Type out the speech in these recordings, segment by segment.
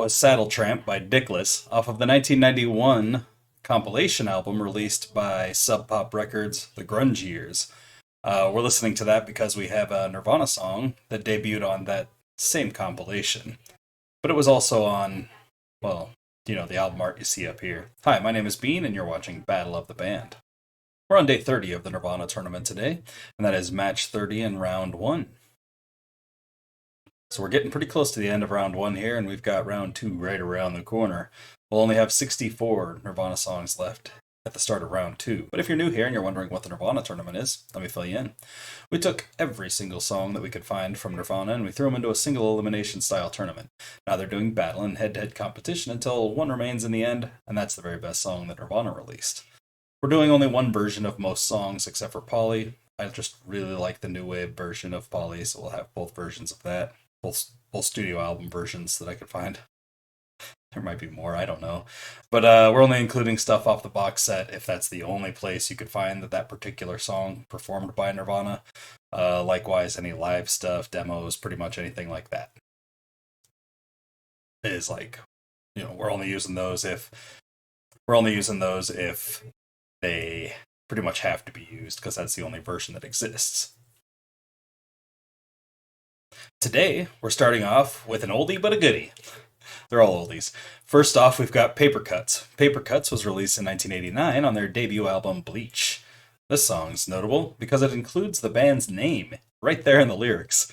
was Saddle Tramp by Dickless off of the 1991 compilation album released by Sub Pop Records, The Grunge Years. We're listening to that because we have a Nirvana song that debuted on that same compilation. But it was also on, well, the album art you see up here. Hi, my name is Bean, and you're watching Battle of the Band. We're on day 30 of the Nirvana tournament today, and that is match 30 in round 1. So we're getting pretty close to the end of round 1 here, and we've got round 2 right around the corner. We'll only have 64 Nirvana songs left at the start of round 2. But if you're new here and you're wondering what the Nirvana tournament is, let me fill you in. We took every single song that we could find from Nirvana and we threw them into a single elimination style tournament. Now they're doing battle and head-to-head competition until one remains in the end, and that's the very best song that Nirvana released. We're doing only one version of most songs except for Polly. I just really like the new wave version of Polly, so we'll have both versions of that. Both studio album versions that I could find. There might be more, I don't know. But we're only including stuff off the box set if that's the only place you could find that particular song performed by Nirvana. Likewise, any live stuff, demos, pretty much anything like that. Is like, we're only using those if they pretty much have to be used, because that's the only version that exists. Today, we're starting off with an oldie but a goodie. They're all oldies. First off, we've got Paper Cuts. Paper Cuts was released in 1989 on their debut album, Bleach. This song's notable because it includes the band's name right there in the lyrics.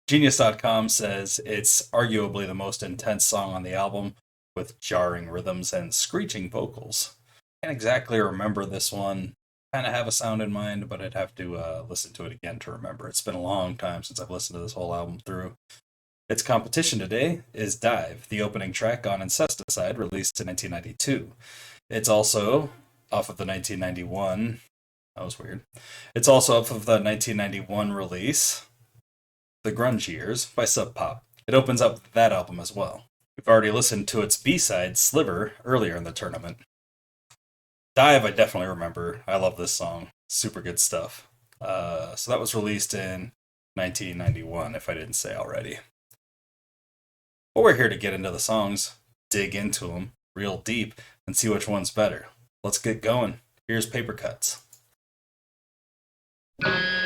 Genius.com says it's arguably the most intense song on the album, with jarring rhythms and screeching vocals. Can't exactly remember this one. Kind of have a sound in mind, but I'd have to listen to it again to remember. It's been a long time since I've listened to this whole album through. Its competition today is Dive, the opening track on Incesticide, released in 1992. It's also off of the 1991... That was weird. It's also off of the 1991 release, The Grunge Years, by Sub Pop. It opens up that album as well. We've already listened to its B-side, Sliver, earlier in the tournament. Dive, I definitely remember. I love this song. Super good stuff. So that was released in 1991, if I didn't say already. But we're here to get into the songs, dig into them real deep, and see which one's better. Let's get going. Here's Paper Cuts. I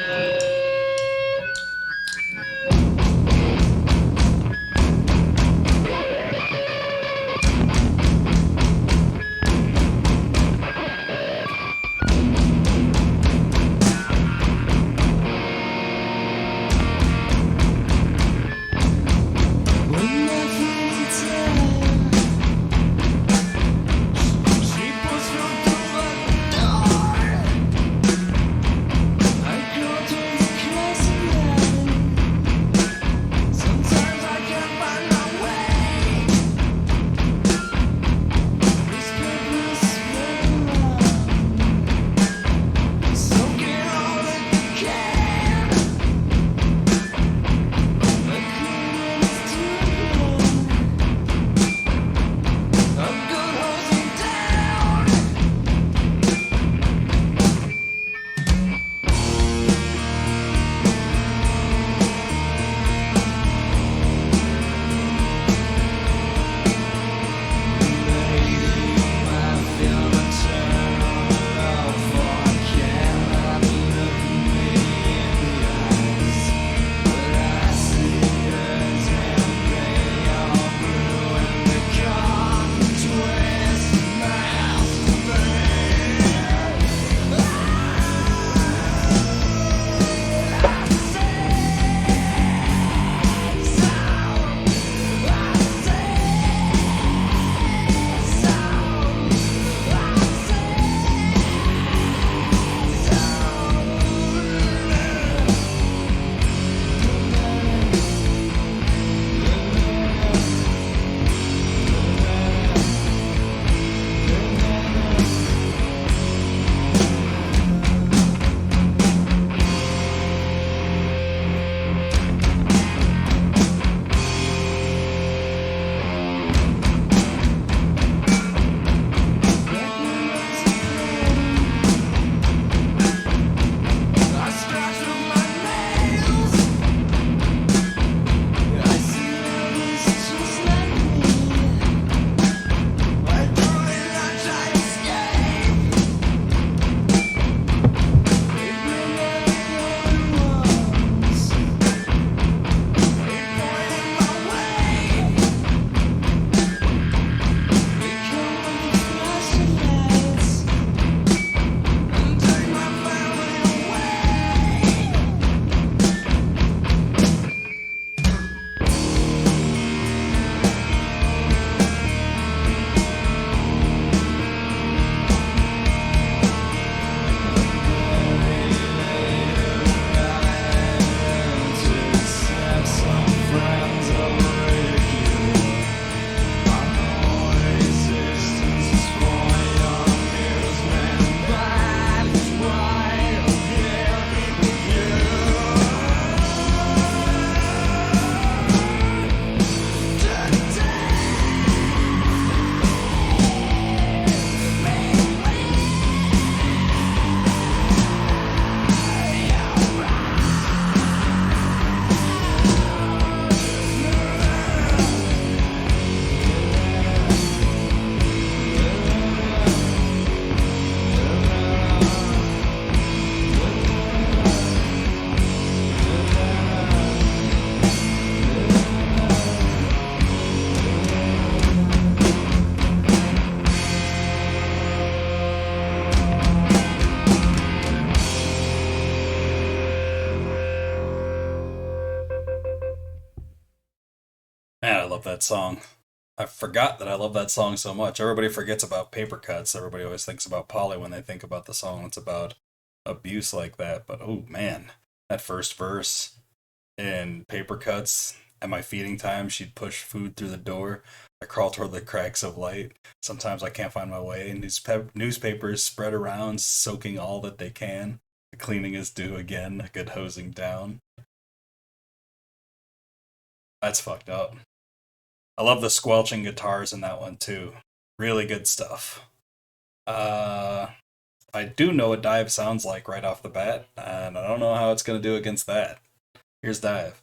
love that song. I forgot that I love that song so much. Everybody forgets about Paper Cuts. Everybody always thinks about Polly when they think about the song that's about abuse like that. But oh man, that first verse in Paper Cuts, at my feeding time, she'd push food through the door. I crawl toward the cracks of light. Sometimes I can't find my way. Newspapers spread around, soaking all that they can. The cleaning is due again, a good hosing down. That's fucked up. I love the squelching guitars in that one too. Really good stuff. Uh, I do know what Dive sounds like right off the bat, and I don't know how it's going to do against that. Here's Dive.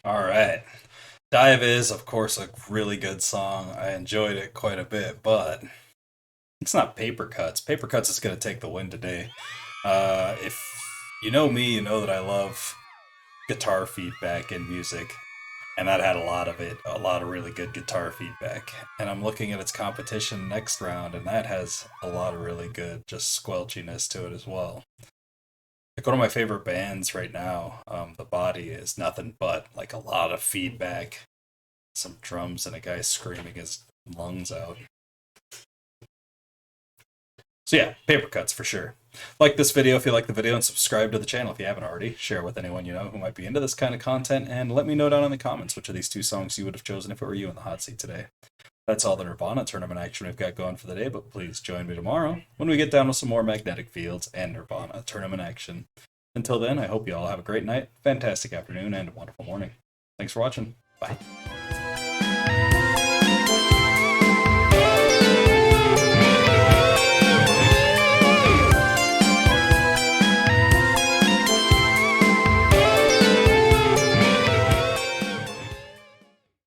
All right. Dive is, of course, a really good song. I enjoyed it quite a bit, but it's not Paper Cuts. Paper Cuts is going to take the win today. If you know me, you know that I love guitar feedback in music. and that had a lot of it, a lot of really good guitar feedback. And I'm looking at its competition next round, and that has a lot of really good just squelchiness to it as well. Like one of my favorite bands right now, The Body, is nothing but like a lot of feedback, some drums, and a guy screaming his lungs out. So yeah, paper cuts for sure. Like this video if you like the video, and subscribe to the channel if you haven't already. Share with anyone you know who might be into this kind of content, and let me know down in the comments which of these two songs you would have chosen if it were you in the hot seat today. That's all the Nirvana tournament action we've got going for the day, but please join me tomorrow when we get down to some more Magnetic Fields and Nirvana tournament action. Until then, I hope you all have a great night, fantastic afternoon, and a wonderful morning. Thanks for watching. Bye.